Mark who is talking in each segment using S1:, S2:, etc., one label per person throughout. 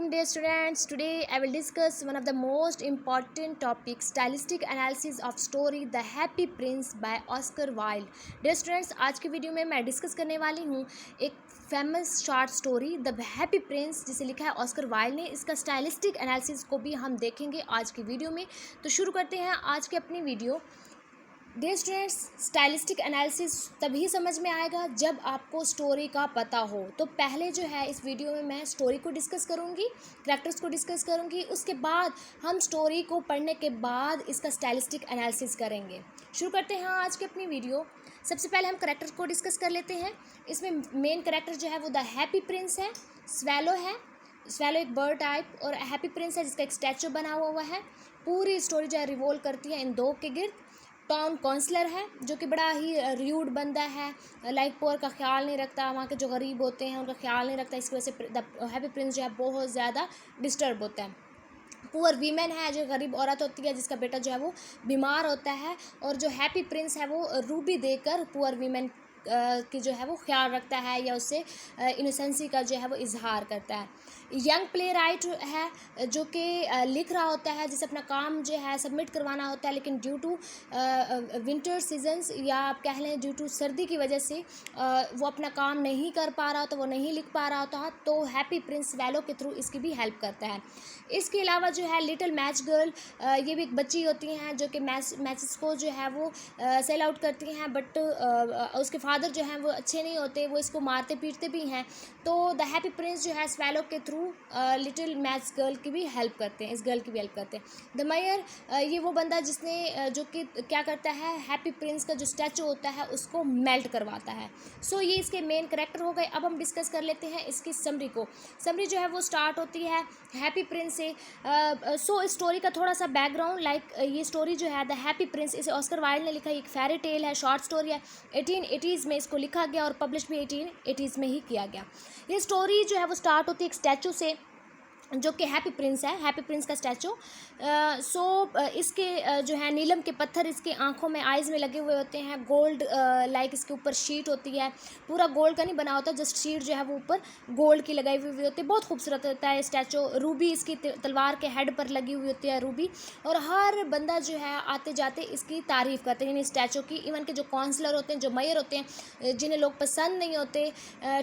S1: Assalamualaikum dear students. Today I will discuss one of the most important topics, stylistic analysis of story The Happy Prince by Oscar Wilde. Dear students, आज की video में मैं discuss करने वाली हूँ एक famous short story the happy Prince, जिसे लिखा है ऑस्कर वाइल्ड ने। इसका स्टाइलिस्टिक एनालिसिस को भी हम देखेंगे आज की वीडियो में। तो शुरू करते हैं आज की अपनी video. Dear students, stylistic analysis तभी समझ में आएगा जब आपको स्टोरी का पता हो। तो पहले जो है इस वीडियो में मैं स्टोरी को डिस्कस करूँगी, कैरेक्टर्स को डिस्कस करूँगी, उसके बाद हम स्टोरी को पढ़ने के बाद इसका स्टाइलिस्टिक एनालिसिस करेंगे। शुरू करते हैं आज की अपनी वीडियो। सबसे पहले हम कैरेक्टर को डिस्कस कर लेते हैं। इसमें मेन कैरेक्टर जो है वो द हैप्पी प्रिंस है। स्वैलो है, स्वैलो एक बर्ड टाइप, और हैप्पी प्रिंस है जिसका एक स्टैचू बना हुआ है। पूरी स्टोरी जो है रिवॉल्व करती है इन दो के गिर्द। टाउन काउंसलर है जो कि बड़ा ही र्यूड बंदा है, लाइक पुअर का ख्याल नहीं रखता, वहाँ के जो गरीब होते हैं उनका ख्याल नहीं रखता। इसकी वजह से द हैप्पी प्रिंस जो है बहुत ज़्यादा डिस्टर्ब होता है। पुअर वीमेन है जो गरीब औरत होती है जिसका बेटा जो है वो बीमार होता है, और जो हैप्पी प्रिंस है वो रूबी देकर पुअर वीमेन की जो है वो ख्याल रखता है या उससे इनोसेंसी का जो है वो इजहार करता है। यंग प्ले राइट है जो कि लिख रहा होता है, जिसे अपना काम जो है सबमिट करवाना होता है, लेकिन ड्यू टू विंटर सीजन्स या आप कह लें ड्यू टू सर्दी की वजह से वो अपना काम नहीं कर पा रहा होता, वो नहीं लिख पा रहा होता। तो हैप्पी प्रिंस स्वैलो के थ्रू इसकी भी हेल्प करता है। इसके अलावा जो है लिटिल मैच गर्ल, ये भी एक बच्ची होती हैं जो कि मैचेस को जो है वो सेल आउट करती हैं, बट उसके फादर जो हैं वो अच्छे नहीं होते, वो इसको मारते पीटते भी हैं। तो द हैप्पी प्रिंस जो है स्वैलो के थ्रू लिटिल मैच गर्ल की भी हेल्प करते हैं, इस गर्ल की भी हेल्प करते हैं। द मेयर, ये वो बंदा जिसने जो कि क्या करता है, हैप्पी प्रिंस का जो स्टैचू होता है उसको मेल्ट करवाता है। सो ये इसके मेन कैरेक्टर हो गए। अब हम डिस्कस कर लेते हैं इसकी समरी को। समरी जो है वो स्टार्ट होती है हैप्पी प्रिंस से। सो स्टोरी का थोड़ा सा बैकग्राउंड, लाइक ये स्टोरी जो है द हैप्पी प्रिंस, इसे ऑस्कर वाइल्ड ने लिखा है। एक फेरी टेल है, शॉर्ट स्टोरी है। 1880s में इसको लिखा गया और पब्लिश भी 1880s में ही किया गया। ये स्टोरी जो है वो स्टार्ट होती है एक स्टैचू से जो कि हैप्पी प्रिंस है, हैप्पी प्रिंस का स्टैचू। इसके जो है नीलम के पत्थर इसके आंखों में, आइज़ में लगे हुए होते हैं। गोल्ड लाइक इसके ऊपर शीट होती है, पूरा गोल्ड का नहीं बना होता, जस्ट शीट जो है वो ऊपर गोल्ड की लगाई हुई होती है। बहुत खूबसूरत होता है स्टैचू। रूबी इसकी तलवार के हेड पर लगी हुई होती है, रूबी। और हर बंदा जो है आते जाते इसकी तारीफ़ करते हैं, स्टैचू की। इवन के जो काउंसलर होते हैं, जो मेयर होते हैं, जिन्हें लोग पसंद नहीं होते,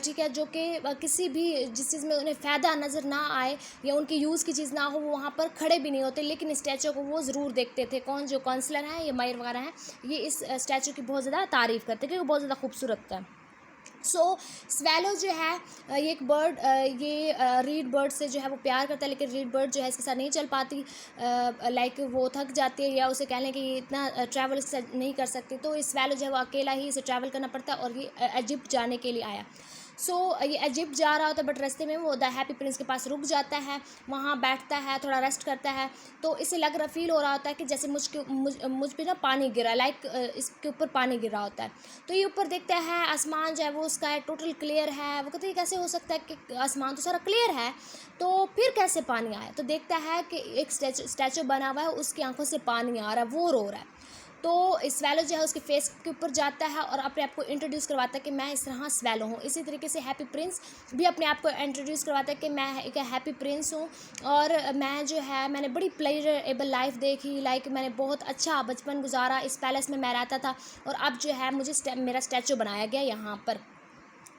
S1: ठीक है, जो कि किसी भी जिस चीज़ में उन्हें फ़ायदा नज़र ना आए या उनकी यूज़ की चीज़ ना हो, वो वहाँ पर खड़े भी नहीं होते, लेकिन स्टैचू को वो ज़रूर देखते थे। कौन, जो काउंसलर हैं या मेयर वगैरह हैं, ये इस स्टैचू की बहुत ज़्यादा तारीफ़ करते हैं क्योंकि बहुत ज़्यादा खूबसूरत था। सो स्वैलो जो है ये एक बर्ड, ये रीड बर्ड से जो है वो प्यार करता है, लेकिन रीड बर्ड जो है इसके साथ नहीं चल पाती, लाइक वो थक जाती है या उसे कह लें कि ये इतना ट्रैवल इसके साथ नहीं कर सकती। तो इस स्वैलो जो है वो अकेला ही इसे ट्रैवल करना पड़ता है, और ये इजिप्ट जाने के लिए आया। सो ये इजिप्ट जा रहा होता है, बट रास्ते में वो द हैप्पी प्रिंस के पास रुक जाता है, वहाँ बैठता है, थोड़ा रेस्ट करता है। तो इसे फील हो रहा होता है कि जैसे मुझ पे ना पानी गिरा, लाइक इसके ऊपर पानी गिर रहा होता है। तो ये ऊपर देखता है, आसमान जो है वो स्काई टोटल क्लियर है। वो कहते हैं कैसे हो सकता है कि आसमान तो सारा क्लियर है, तो फिर कैसे पानी आया। तो देखता है कि एक स्टैचू बना हुआ है, उसकी आंखों से पानी आ रहा है, वो रो रहा है। तो स्वैलो जो है उसके फेस के ऊपर जाता है और अपने आप को इंट्रोड्यूस करवाता है कि मैं इस तरह स्वैलो हूँ। इसी तरीके से हैप्पी प्रिंस भी अपने आप को इंट्रोड्यूस करवाता है कि मैं एक हैप्पी प्रिंस हूँ, और मैं जो है मैंने बड़ी प्लेजरेबल लाइफ देखी, लाइक मैंने बहुत अच्छा बचपन गुजारा, इस पैलेस में मैं रहता था, और अब जो है मुझे मेरा स्टैचू बनाया गया यहाँ पर।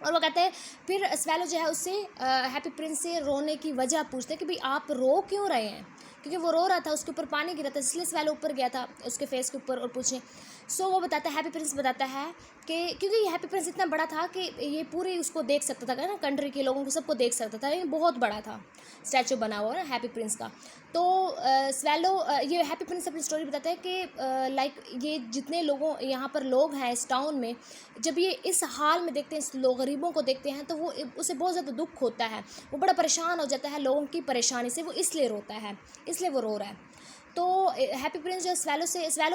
S1: और वो कहते हैं, फिर स्वैलो जो है उससे हैप्पी प्रिंस से रोने की वजह पूछते हैं कि भाई आप रो क्यों रहे हैं, क्योंकि वो रो रहा था, उसके ऊपर पानी गिरा था, इसलिए स्वैलो ऊपर गया था उसके फेस के ऊपर और पूछे। सो वो बताता है, हैप्पी प्रिंस बताता है कि क्योंकि ये हैप्पी प्रिंस इतना बड़ा था कि ये पूरे उसको देख सकता था ना, कंट्री के लोगों को सबको देख सकता था, ये बहुत बड़ा था स्टैचू बना हुआ ना हैप्पी प्रिंस का। तो स्वैलो, ये हैप्पी प्रिंस अपनी स्टोरी बताता है कि लाइक ये जितने लोगों यहाँ पर लोग हैं इस टाउन में, जब ये इस हाल में देखते हैं, इस लोग गरीबों को देखते हैं, तो वो उसे बहुत ज़्यादा दुख होता है, वो बड़ा परेशान हो जाता है लोगों की परेशानी से, वो इसलिए रोता है, इसलिए वो रो रहा है। तो हैप्पी प्रिंस जो स्वैलो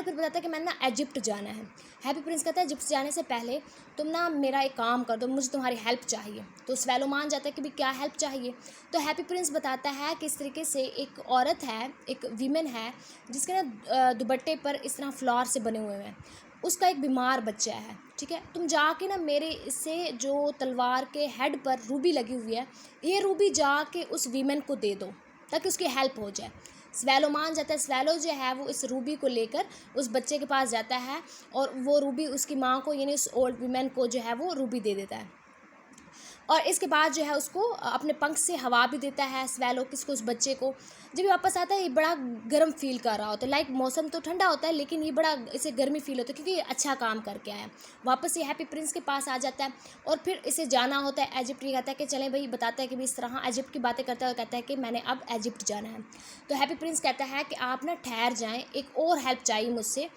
S1: फिर बताता है कि मैंने ना इजिप्ट जाना है। हैप्पी प्रिंस कहता है इजिप्ट जाने से पहले तुम ना मेरा एक काम कर दो, मुझे तुम्हारी हेल्प चाहिए। तो स्वैलो मान जाता है कि भाई क्या हेल्प चाहिए। तो हैप्पी प्रिंस बताता है कि इस तरीके से एक औरत है, एक वीमेन है, जिसके ना दुपट्टे पर इस तरह फ्लावर से बने हुए हैं। उसका एक बीमार बच्चा है, ठीक है, तुम जाके ना मेरे इससे जो तलवार के हेड पर रूबी लगी हुई है, ये रूबी जाके उस वीमेन को दे दो ताकि उसकी हेल्प हो जाए। स्वेलो मान जाता है। स्वेलो जो है वो इस रूबी को लेकर उस बच्चे के पास जाता है और वो रूबी उसकी माँ को यानी उस ओल्ड वीमेन को जो है वो रूबी दे देता है। और इसके बाद जो है उसको अपने पंख से हवा भी देता है स्वेलो किसको, उस बच्चे को। जब ये वापस आता है ये बड़ा गर्म फील कर रहा होता है, लाइक मौसम तो ठंडा होता है लेकिन ये बड़ा इसे गर्मी फील होता है क्योंकि ये अच्छा काम करके आया। वापस ये हैप्पी प्रिंस के पास आ जाता है और फिर इसे जाना होता है इजिप्ट। ये कहता है कि चलें भाई, बताता है कि भाई इस तरह इजिप्ट की बातें करता है और कहता है कि मैंने अब इजिप्ट जाना है। तो हैप्पी प्रिंस कहता है कि आप ना ठहर जाएँ, एक और हेल्प चाहिए मुझसे।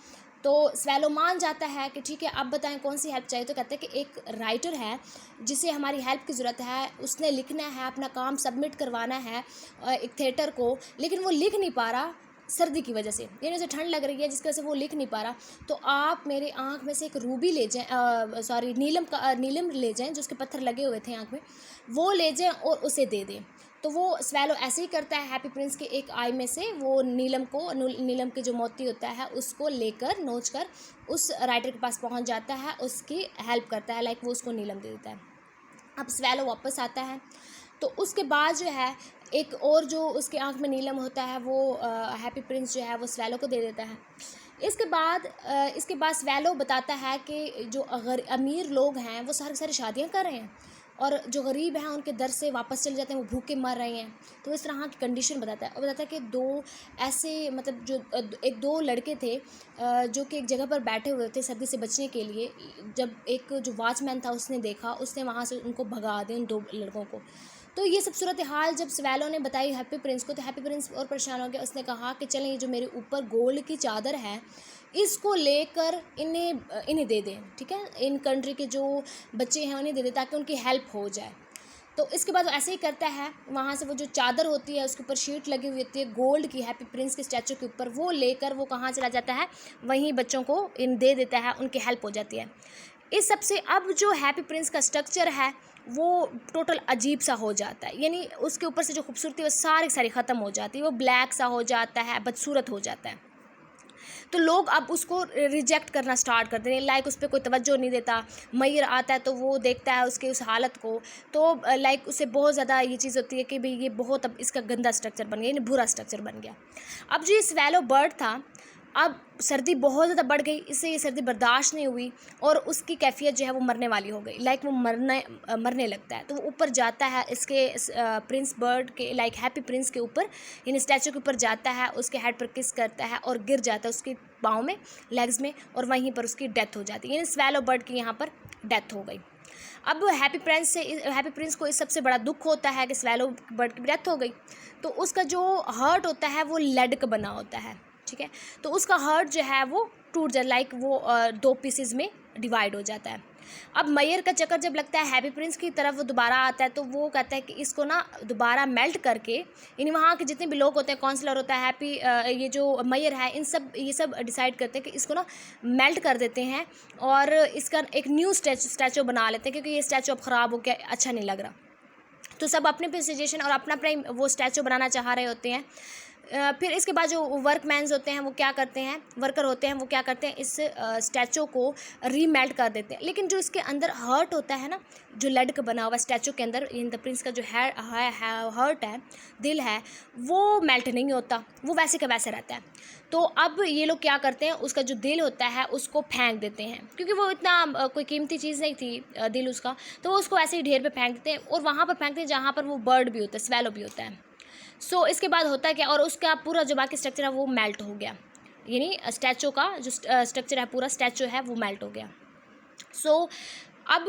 S1: तो स्वेलो मान जाता है कि ठीक है, अब बताएं कौन सी हेल्प चाहिए। तो कहते हैं कि एक राइटर है जिसे हमारी हेल्प की ज़रूरत है, उसने लिखना है, अपना काम सबमिट करवाना है एक थिएटर को, लेकिन वो लिख नहीं पा रहा सर्दी की वजह से, यानी उसे ठंड लग रही है जिसकी वजह से वो लिख नहीं पा रहा। तो आप मेरे आँख में से एक रूबी ले जाएँ, सॉरी नीलम ले जाएँ, जो उसके पत्थर लगे हुए थे आँख में, वो ले जाएँ और उसे दे दें। तो वो स्वेलो ऐसे ही करता है, हैप्पी प्रिंस के एक आई में से वो नीलम के जो मोती होता है उसको लेकर नोच कर उस राइटर के पास पहुंच जाता है, उसकी हेल्प करता है, लाइक वो उसको नीलम दे देता है। अब स्वेलो वापस आता है तो उसके बाद जो है एक और जो उसके आँख में नीलम होता है वो हैप्पी प्रिंस जो है वो स्वेलो को दे देता है। इसके बाद स्वेलो बताता है कि जो अमीर लोग हैं वो सारी शादियाँ कर रहे हैं और जो गरीब हैं उनके दर से वापस चले जाते हैं, वो भूखे मर रहे हैं। तो इस तरह की कंडीशन बताता है और बताता है कि दो ऐसे मतलब जो दो लड़के थे जो कि एक जगह पर बैठे हुए थे सर्दी से बचने के लिए। जब एक जो वॉचमैन था उसने देखा, उसने वहाँ से उनको भगा दिया उन दो लड़कों को। तो ये सब सूरत हाल जब स्वेलो ने बताई हैप्पी प्रिंस को, तो हैप्पी प्रिंस और परेशान हो गया। उसने कहा कि चलें ये जो मेरे ऊपर गोल्ड की चादर है इसको लेकर इन्हें दे दें, ठीक है, इन कंट्री के जो बच्चे हैं उन्हें दे दें ताकि उनकी हेल्प हो जाए। तो इसके बाद वो ऐसे ही करता है, वहाँ से वो जो चादर होती है उसके ऊपर शीट लगी हुई होती है गोल्ड की हैप्पी प्रिंस के स्टैचू के ऊपर, वो लेकर वो कहाँ चला जाता है, वहीं बच्चों को दे देता है, उनकी हेल्प हो जाती है। इस सब से अब जो हैप्पी प्रिंस का स्ट्रक्चर है वो टोटल अजीब सा हो जाता है, यानी उसके ऊपर से जो खूबसूरती है वो सारी ख़त्म हो जाती है, वो ब्लैक सा हो जाता है, बदसूरत हो जाता है। तो लोग अब उसको रिजेक्ट करना स्टार्ट करते हैं, लाइक उस पर कोई तवज्जो नहीं देता। मयर आता है तो वो देखता है उसके उस हालत को, तो लाइक उससे बहुत ज़्यादा ये चीज़ होती है कि भाई ये बहुत अब इसका गंदा स्ट्रक्चर बन गया, यानी बुरा स्ट्रक्चर बन गया। अब जो ये स्वेलो बर्ड था, अब सर्दी बहुत ज़्यादा बढ़ गई, इससे ये सर्दी बर्दाश्त नहीं हुई और उसकी कैफियत जो है वो मरने वाली हो गई, लाइक वो मरने लगता है। तो वो ऊपर जाता है इसके प्रिंस बर्ड के, लाइक हैप्पी प्रिंस के ऊपर, यानी स्टैचू के ऊपर जाता है, उसके हेड पर किस करता है और गिर जाता है उसके पाँव में, लेग्स में, और वहीं पर उसकी डेथ हो जाती है, यानी स्वेलो बर्ड की यहाँ पर डेथ हो गई। अब हैप्पी प्रिंस को इस सबसे बड़ा दुख होता है कि स्वेलो बर्ड की डेथ हो गई। तो उसका जो हर्ट होता है वो लेड का बना होता है, ठीक है, तो उसका हर्ट जो है वो टूट जाता, लाइक वो दो पीसेस में डिवाइड हो जाता है। अब मयर का चक्कर जब लगता है हैप्पी प्रिंस की तरफ वो दोबारा आता है, तो वो कहता है कि इसको ना दोबारा मेल्ट करके, यानी वहाँ के जितने भी लोग होते हैं, काउंसलर होता है, हैप्पी ये जो मयर है, ये सब डिसाइड करते हैं कि इसको ना मेल्ट कर देते हैं और इसका एक न्यू स्टैचू बना लेते हैं, क्योंकि ये स्टैचू अब ख़राब हो गया, अच्छा नहीं लग रहा। तो सब अपने सजेशन और अपना वो स्टैचू बनाना चाह रहे होते हैं। फिर इसके बाद जो वर्कमैन्स होते हैं वो क्या करते हैं, वर्कर होते हैं वो क्या करते हैं, इस स्टैचू को रीमेल्ट कर देते हैं। लेकिन जो इसके अंदर हर्ट होता है ना, जो लेड का बना हुआ स्टैचू के अंदर इन द प्रिंस का जो हर्ट है, दिल है, वो मेल्ट नहीं होता, वो वैसे का वैसे रहता है। तो अब ये लोग क्या करते हैं, उसका जो दिल होता है उसको फेंक देते हैं, क्योंकि वो इतना कोई कीमती चीज़ नहीं थी दिल उसका, तो वो उसको ऐसे ही ढेर पे फेंक देते हैं और वहाँ पर फेंकते हैं जहाँ पर वो बर्ड भी होता है, स्वेलो भी होता है। सो इसके बाद होता है क्या, और उसका पूरा जो बाकी स्ट्रक्चर है वो मेल्ट हो गया, यानी स्टैचू का जो स्ट्रक्चर है, पूरा स्टैचू है वो मेल्ट हो गया। सो अब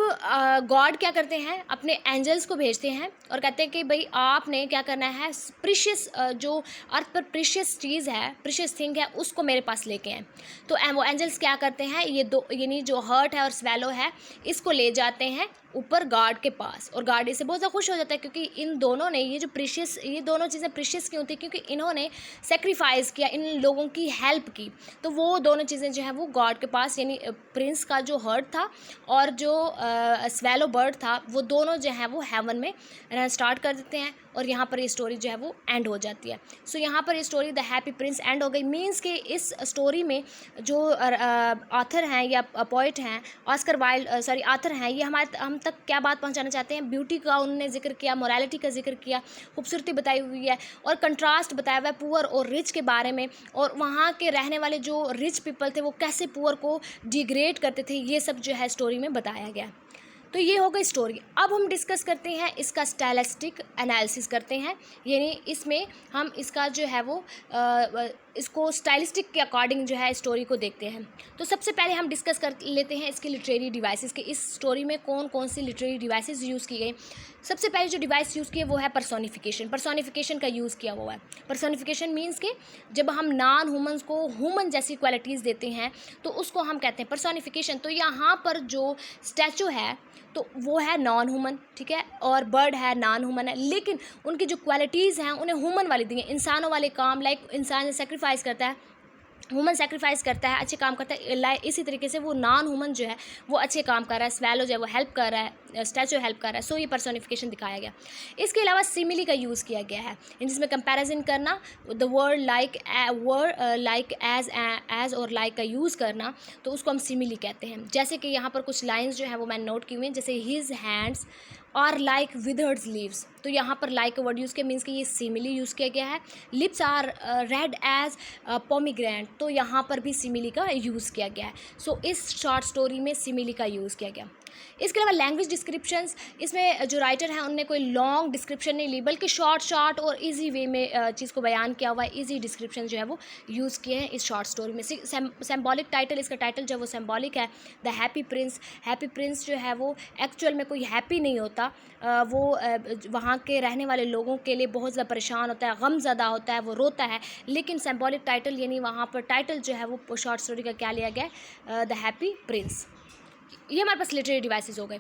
S1: गॉड क्या करते हैं, अपने एंजल्स को भेजते हैं और कहते हैं कि भाई आपने क्या करना है, प्रीशियस जो अर्थ पर प्रीशियस चीज़ है, प्रीशियस थिंग है, उसको मेरे पास लेके आए। तो वो एंजल्स क्या करते हैं, ये दो यानी जो हर्ट है और स्वेलो है, इसको ले जाते हैं ऊपर गार्ड के पास, और गार्ड इससे बहुत ज़्यादा खुश हो जाता है क्योंकि इन दोनों ने ये दोनों चीज़ें प्रीशियस क्यों थी, क्योंकि इन्होंने सेक्रीफाइस किया, इन लोगों की हेल्प की। तो वो दोनों चीज़ें जो है वो गॉड के पास, यानी प्रिंस का जो हर्ट था और जो स्वैलो बर्ड था, वो दोनों जो है वो हेवन में रहना स्टार्ट कर देते हैं, और यहाँ पर ये स्टोरी जो है वो एंड हो जाती है। सो यहाँ पर ये story the happy Prince and हो गई। मीन्स कि इस स्टोरी में जो ऑथर हैं या पोइट हैं, ऑस्कर वाइल्ड ऑथर हैं, ये हम तक क्या बात पहुँचाना चाहते हैं? ब्यूटी का उन्होंने जिक्र किया, मोरालिटी का जिक्र किया, खूबसूरती बताई हुई है, और कंट्रास्ट बताया हुआ है पुअर और रिच के बारे में, और वहाँ के रहने वाले जो रिच पीपल थे वो कैसे पुअर को डिग्रेड करते थे, ये सब जो है स्टोरी में बताया गया। तो ये हो गई स्टोरी। अब हम डिस्कस करते हैं इसका स्टाइलिस्टिक एनालिसिस करते हैं, यानी इसमें हम इसका जो है वो इसको स्टाइलिस्टिक के अकॉर्डिंग जो है स्टोरी को देखते हैं। तो सबसे पहले हम डिस्कस कर लेते हैं इसकी लिटरेरी डिवाइसेस के, इस स्टोरी में कौन कौन सी लिटरेरी डिवाइसेस यूज़ की गई। सबसे पहले जो डिवाइस यूज़ की है वो है पर्सोनिफिकेशन का यूज़ किया हुआ है। पर्सोनिफिकेशन मीन्स कि जब हम नॉन ह्यूमन्स को ह्यूमन जैसी क्वालिटीज़ देते हैं तो उसको हम कहते हैं पर्सोनिफिकेशन। तो यहाँ पर जो स्टैचू है तो वो है नॉन ह्यूमन, ठीक है, और बर्ड है नॉन ह्यूमन है, लेकिन उनकी जो क्वालिटीज़ हैं उन्हें ह्यूमन वाली दी हैं। इंसानों वाले काम, लाइक इंसान सेक्रीफाइस करता है, ह्यूमन सेक्रीफाइस करता है, अच्छे काम करता है, इसी तरीके से वो नॉन ह्यूमन जो है वो अच्छे काम कर रहा है, स्वैलो जो है वो हेल्प कर रहा है, स्टैचू हेल्प कर रहा है। सो ये पर्सोनिफिकेशन दिखाया गया। इसके अलावा सिमिली का यूज़ किया गया है, जिसमें कंपैरिजन करना, द वर्ड लाइक एज और लाइक का यूज़ करना, तो उसको हम सिमिली कहते हैं। जैसे कि यहाँ पर कुछ लाइन्स जो है वो मैंने नोट की हुई हैं, जैसे हिज हैंड्स और लाइक विदर्ड लीव्स, तो यहाँ पर लाइक का वर्ड यूज़ किया, मीन्स कि ये सिमिली यूज़ किया गया है। Lips are red as pomegranate, तो यहाँ पर भी सिमिली का यूज़ किया गया है। सो इस शॉर्ट स्टोरी में सिमिली का यूज़ किया गया। इसके अलावा लैंग्वेज डिस्क्रिप्शंस, इसमें जो राइटर हैं उनने कोई लॉन्ग डिस्क्रिप्शन नहीं ली, बल्कि शॉर्ट और इजी वे में चीज़ को बयान किया हुआ है। इजी डिस्क्रिप्शन जो है वो यूज़ किए हैं इस शॉर्ट स्टोरी में। सिंबॉलिक टाइटल, इसका टाइटल जो है वो सिंबॉलिक है, the happy Prince. Happy Prince जो है वो एक्चुअल में कोई हैप्पी नहीं होता, वो वहाँ के रहने वाले लोगों के लिए बहुत ज़्यादा परेशान होता है, गम ज़्यादा होता है, वो रोता है। लेकिन सिंबॉलिक टाइटल, यानी वहाँ पर टाइटल जो है वो शॉर्ट स्टोरी का क्या लिया गया है? The happy Prince. ये हमारे पास लिटरेरी डिवाइसेस हो गए।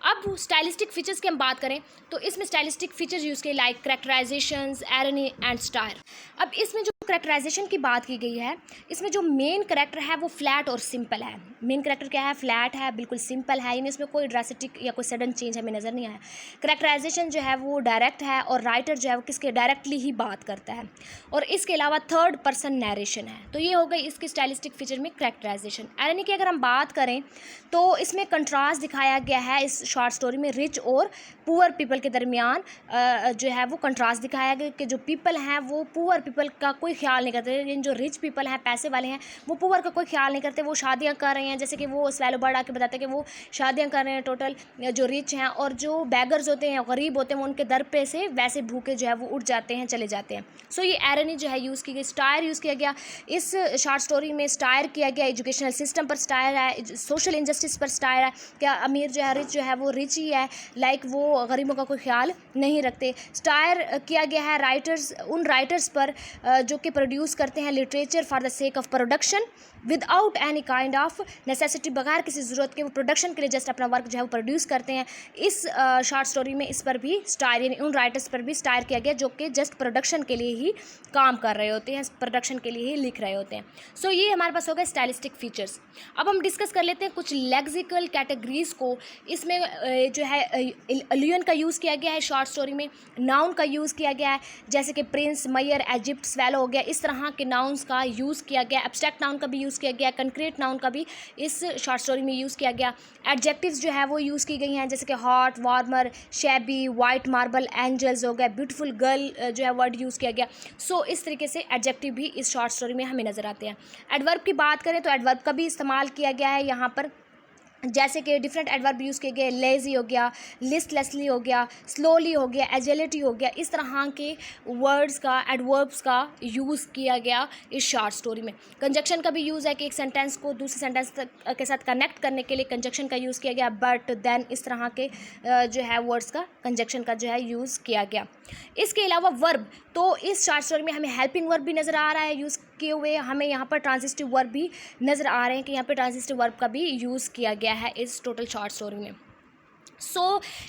S1: अब स्टाइलिस्टिक फीचर्स की हम बात करें तो इसमें स्टाइलिस्टिक फीचर्स यूज़ किए, लाइक करेक्टराइजेशंस, एरनी एंड स्टार। अब इसमें जो करेक्टराइजेशन की बात की गई है, इसमें जो मेन करेक्टर है वो फ्लैट और सिंपल है। मेन करेक्टर क्या है? फ्लैट है, बिल्कुल सिंपल है, यानी इसमें कोई ड्रास्टिक या कोई सडन चेंज हमें नज़र नहीं आया। करेक्टराइजेशन जो है वो डायरेक्ट है, और राइटर जो है वो किसके डायरेक्टली ही बात करता है, और इसके अलावा थर्ड पर्सन नरेशन है। तो ये हो गई इसकी स्टाइलिस्टिक फीचर में करेक्टराइजेशन। एरनी की अगर हम बात करें तो इसमें कंट्रास्ट दिखाया गया है इस शॉर्ट स्टोरी में रिच और पुअर पीपल के दरमियान जो है वो कंट्रास्ट दिखाया गया कि जो पीपल हैं वो पुअर पीपल का कोई ख्याल नहीं करते, लेकिन जो रिच पीपल हैं, पैसे वाले हैं, वो पुअर का कोई ख्याल नहीं करते। वो शादियां कर रहे हैं, जैसे कि वो स्वैलो बर्ड आके बताते हैं कि वो शादियां कर रहे हैं टोटल, जो रिच हैं, और जो बैगर्स होते हैं, गरीब होते हैं, वो उनके दर पे से वैसे भूखे जो है वो उठ जाते हैं, चले जाते हैं। सो ये एरनी जो है यूज़ की गई। स्टायर यूज़ किया गया इस शॉर्ट स्टोरी में, स्टायर किया गया एजुकेशनल सिस्टम पर स्टायर है, सोशल इंजस्टिस पर स्टायर है, क्या अमीर जो है, रिच जो है वो रिच ही है, लाइक वो गरीबों का कोई ख्याल नहीं रखते। स्टायर किया गया है उन राइटर्स पर जो कि प्रोड्यूस करते हैं literature for the sake of production without any kind of necessity, बगैर किसी ज़रूरत के वो प्रोडक्शन के लिए जस्ट अपना वर्क जो है वो प्रोड्यूस करते हैं। इस शॉर्ट स्टोरी में इस पर भी स्टायर, यानी उन राइटर्स पर भी स्टायर किया गया जो कि जस्ट प्रोडक्शन के लिए ही काम कर रहे होते हैं, प्रोडक्शन के लिए ही लिख रहे होते हैं। सो ये हमारे पास हो गए स्टाइलिस्टिक फीचर्स। अब हम डिस्कस कर लेते हैं कुछ लेक्सिकल कैटेगरीज को। इसमें जो है एलियन का यूज़ किया गया है शॉर्ट स्टोरी में, नाउन का यूज़ किया गया है, जैसे कि प्रिंस, मयर, इजिप्ट, स्वैलो हो गया, इस तरह के नाउन्स का यूज़ किया गया। एब्स्ट्रैक्ट नाउन का भी यूज़ किया गया, कंक्रीट नाउन का भी इस शॉर्ट स्टोरी में यूज़ किया गया। एडजेक्टिव्स जो है वो यूज़ की गई हैं, जैसे कि hot, warmer, shabby, white marble, angels हो गया, ब्यूटीफुल गर्ल जो है वर्ड यूज़ किया गया। सो इस तरीके से एडजेक्टिव भी इस शॉर्ट स्टोरी में हमें नज़र आते हैं। एडवर्ब की बात करें तो एडवर्ब का भी इस्तेमाल किया गया है यहाँ पर, जैसे कि डिफरेंट एडवर्ब यूज़ किए गए, लेज़ी हो गया, लिस्टलेसली हो गया, स्लोली हो गया, एजिलिटी हो गया, इस तरह के वर्ड्स का, एडवर्ब्स का यूज़ किया गया इस शॉर्ट स्टोरी में। कंजक्शन का भी यूज़ है कि एक सेंटेंस को दूसरे सेंटेंस के साथ कनेक्ट करने के लिए कंजक्शन का यूज़ किया गया, बट, देन, इस तरह के जो है वर्ड्स का कंजक्शन का जो है यूज़ किया गया। इसके अलावा वर्ब, तो इस शॉर्ट स्टोरी में हमें हेल्पिंग वर्ब भी नज़र आ रहा है यूज़ किए हुए, हमें यहाँ पर ट्रांजिटिव वर्ब भी नज़र आ रहे हैं कि यहाँ पर ट्रांजिटिव वर्ब का भी यूज़ किया गया है इस टोटल शॉर्ट स्टोरी में।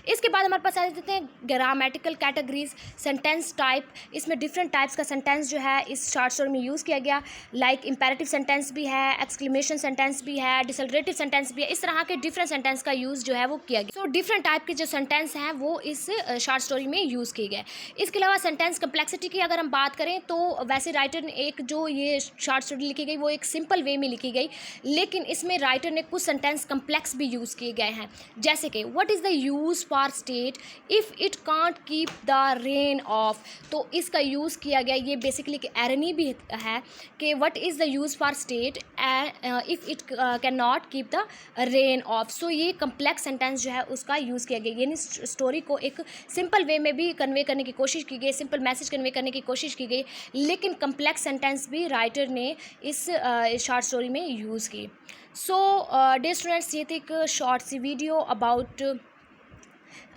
S1: इसके बाद हमारे पास आ जाते हैं ग्रामेटिकल कैटेगरीज, सेंटेंस टाइप। इसमें डिफरेंट टाइप्स का सेंटेंस जो है इस शॉर्ट स्टोरी में यूज़ किया गया। लाइक इंपेरेटिव सेंटेंस भी है, एक्सक्लेमेशन सेंटेंस भी है, डिसलरेटिव सेंटेंस भी है। इस तरह के डिफरेंट सेंटेंस का यूज़ जो है वो किया गया। डिफरेंट टाइप के जो सेंटेंस हैं वो इस शॉर्ट स्टोरी में यूज़ किए गए। इसके अलावा सेंटेंस कम्प्लेक्सिटी की अगर हम बात करें तो वैसे राइटर ने एक जो ये शॉर्ट स्टोरी लिखी गई वो एक सिंपल वे में लिखी गई, लेकिन इसमें राइटर ने कुछ सेंटेंस कम्प्लेक्स भी यूज़ किए गए हैं। जैसे कि what is the use for state if it can't keep the rain of. तो इसका यूज़ किया गया, ये बेसिकली एक एरनी भी है कि what is the use for state if it can not keep the rain off. So ये कम्प्लेक्स सेंटेंस जो है उसका यूज़ किया गया, यानी स्टोरी को एक सिंपल वे में भी कन्वे करने की कोशिश की गई, सिंपल मैसेज कन्वे करने की कोशिश की गई, लेकिन कम्प्लेक्स सेंटेंस भी राइटर ने इस शॉर्ट स्टोरी में यूज़ की। सो डियर स्टूडेंट्स, ये थी एक शॉर्ट सी video about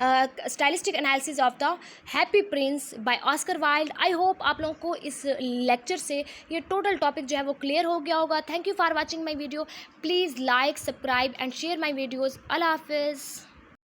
S1: stylistic analysis of the happy prince by Oscar Wilde. I hope आप लोगों को इस लेक्चर से ये टोटल टॉपिक जो है वो क्लियर हो गया होगा। Thank you for watching my video. Please like, subscribe and share my videos. अल्लाह हाफिज़।